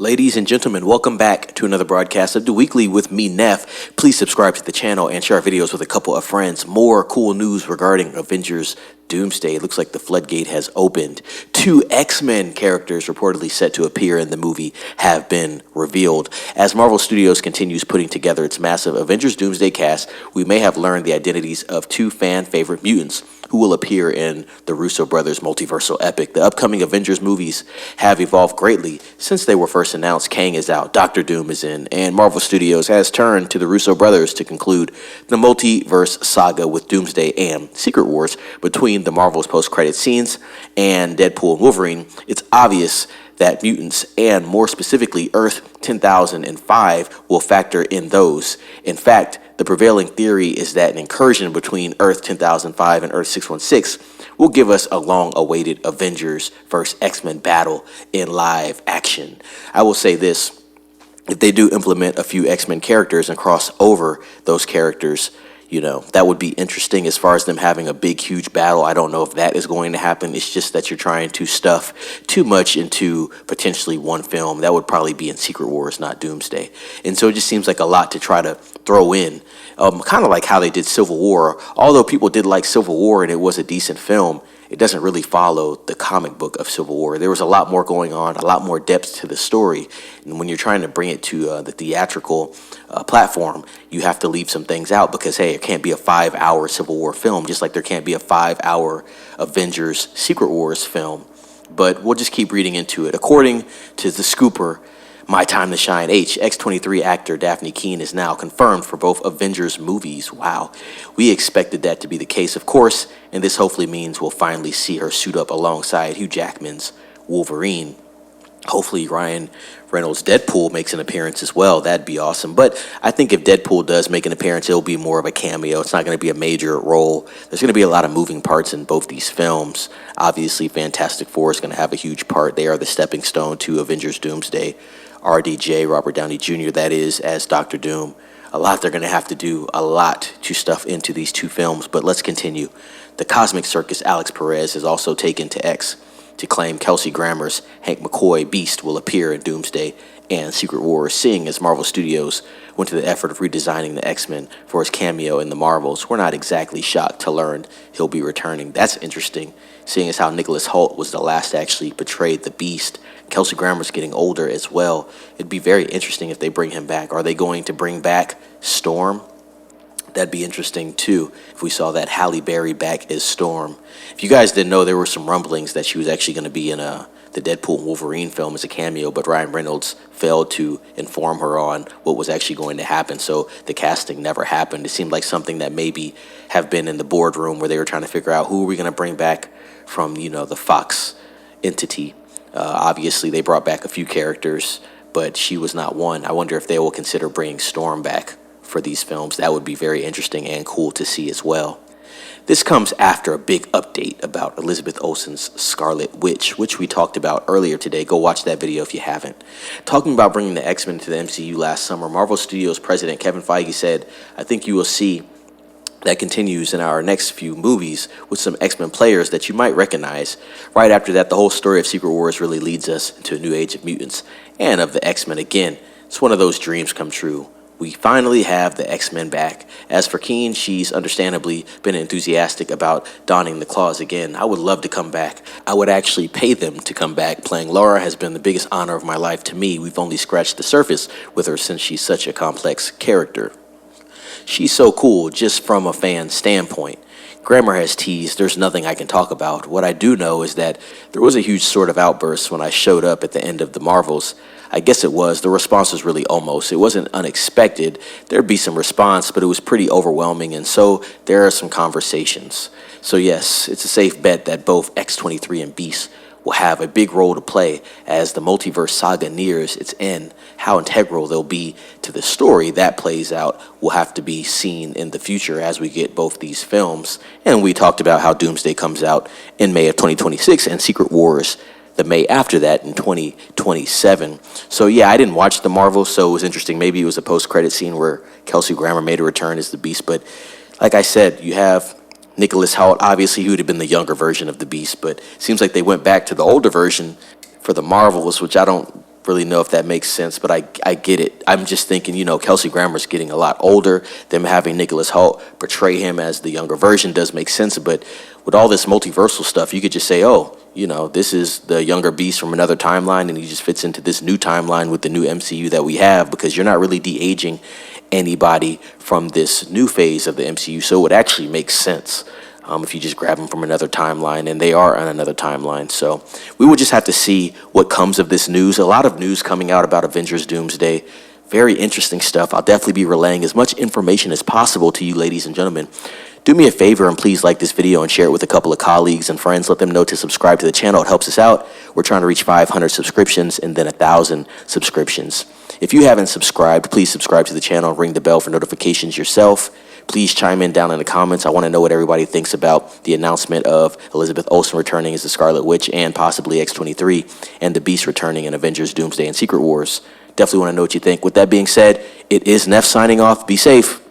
Ladies and gentlemen, welcome back to another broadcast of The Weekly with me, Neff. Please subscribe to the channel and share our videos with a couple of friends. More cool news regarding Avengers Doomsday. It looks like the floodgate has opened. 2 X-Men characters reportedly set to appear in the movie have been revealed. As Marvel Studios continues putting together its massive Avengers Doomsday cast, we may have learned the identities of 2 fan-favorite mutants who will appear in the Russo brothers' multiversal epic. The upcoming Avengers movies have evolved greatly since they were first announced. Kang is out, Doctor Doom is in, and Marvel Studios has turned to the Russo brothers to conclude the multiverse saga with Doomsday and Secret Wars. Between the Marvel's post-credit scenes and Deadpool and Wolverine, it's obvious that mutants, and more specifically Earth 10,005, will factor in those. In fact, the prevailing theory is that an incursion between Earth 10,005 and Earth 616 will give us a long-awaited Avengers vs. X-Men battle in live action. I will say this, if they do implement a few X-Men characters and cross over those characters, you know, that would be interesting as far as them having a big, huge battle. I don't know if that is going to happen. It's just that you're trying to stuff too much into potentially one film. That would probably be in Secret Wars, not Doomsday. And so it just seems like a lot to try to throw in. Kind of like how they did Civil War. Although people did like Civil War and it was a decent film, it doesn't really follow the comic book of Civil War. There was a lot more going on, a lot more depth to the story. And when you're trying to bring it to the theatrical platform, you have to leave some things out because, hey, it can't be a 5-hour Civil War film, just like there can't be a 5-hour Avengers Secret Wars film. But we'll just keep reading into it. According to the Scooper, My Time to Shine X-23 actor Dafne is now confirmed for both Avengers movies. Wow. We expected that to be the case, of course, and this hopefully means we'll finally see her suit up alongside Hugh Jackman's Wolverine. Hopefully Ryan Reynolds' Deadpool makes an appearance as well. That'd be awesome. But I think if Deadpool does make an appearance, it'll be more of a cameo. It's not going to be a major role. There's going to be a lot of moving parts in both these films. Obviously, Fantastic Four is going to have a huge part. They are the stepping stone to Avengers Doomsday. RDJ, Robert Downey Jr., that is, as Doctor Doom. A lot they're going to have to do, a lot to stuff into these 2 films, but let's continue. The Cosmic Circus Alex Perez has also taken to X to claim Kelsey Grammer's Hank McCoy Beast will appear in Doomsday and Secret Wars, seeing as Marvel Studios went to the effort of redesigning the X-Men for his cameo in the Marvels. We're not exactly shocked to learn he'll be returning. That's interesting, seeing as how Nicholas Hoult was the last to actually portray the Beast. Kelsey Grammer's getting older as well. It'd be very interesting if they bring him back. Are they going to bring back Storm? That'd be interesting too, if we saw that Halle Berry back as Storm. If you guys didn't know, there were some rumblings that she was actually going to be in the Deadpool and Wolverine film as a cameo, but Ryan Reynolds failed to inform her on what was actually going to happen, so the casting never happened. It seemed like something that maybe have been in the boardroom where they were trying to figure out who are we going to bring back from, you know, the Fox entity. Obviously, they brought back a few characters, but she was not one. I wonder if they will consider bringing Storm back for these films. That would be very interesting and cool to see as well. This comes after a big update about Elizabeth Olsen's Scarlet Witch, which we talked about earlier today. Go watch that video if you haven't. Talking about bringing the X-Men to the MCU last summer, Marvel Studios president Kevin Feige said, I think you will see that continues in our next few movies with some X-Men players that you might recognize. Right after that, the whole story of Secret Wars really leads us into a new age of mutants and of the X-Men again. It's one of those dreams come true. We finally have the X-Men back. As for Keen, she's understandably been enthusiastic about donning the claws again. I would love to come back. I would actually pay them to come back. Playing Laura has been the biggest honor of my life to me. We've only scratched the surface with her since she's such a complex character. She's so cool just from a fan standpoint. Grammer has teased there's nothing I can talk about. What I do know is that there was a huge sort of outburst when I showed up at the end of the Marvels. I guess it was. The response was really almost. It wasn't unexpected. There'd be some response, but it was pretty overwhelming, and so there are some conversations. So yes, it's a safe bet that both X-23 and Beast will have a big role to play as the multiverse saga nears its end. How integral they'll be to the story that plays out will have to be seen in the future as we get both these films. And we talked about how Doomsday comes out in May of 2026 and Secret Wars the May after that in 2027. So yeah, I didn't watch the Marvel, so it was interesting. Maybe it was a post-credit scene where Kelsey Grammer made a return as the Beast, but like I said, you have Nicholas Hoult. Obviously, he would have been the younger version of the Beast, but it seems like they went back to the older version for the Marvels, which I don't really know if that makes sense, but I get it. I'm just thinking, Kelsey Grammer's getting a lot older. Them having Nicholas Hoult portray him as the younger version does make sense, but with all this multiversal stuff, you could just say, oh, this is the younger Beast from another timeline, and he just fits into this new timeline with the new MCU that we have, because you're not really de-aging anybody from this new phase of the MCU, so it would actually make sense if you just grab them from another timeline, and they are on another timeline. So we will just have to see what comes of this news. A lot of news coming out about Avengers Doomsday. Very interesting stuff. I'll definitely be relaying as much information as possible to you, ladies and gentlemen. Do me a favor and please like this video and share it with a couple of colleagues and friends. Let them know to subscribe to the channel. It helps us out. We're trying to reach 500 subscriptions and then 1,000 subscriptions. If you haven't subscribed, please subscribe to the channel and ring the bell for notifications yourself. Please chime in down in the comments. I want to know what everybody thinks about the announcement of Elizabeth Olsen returning as the Scarlet Witch and possibly X-23, and the Beast returning in Avengers Doomsday and Secret Wars. Definitely want to know what you think. With that being said, it is Neff signing off. Be safe.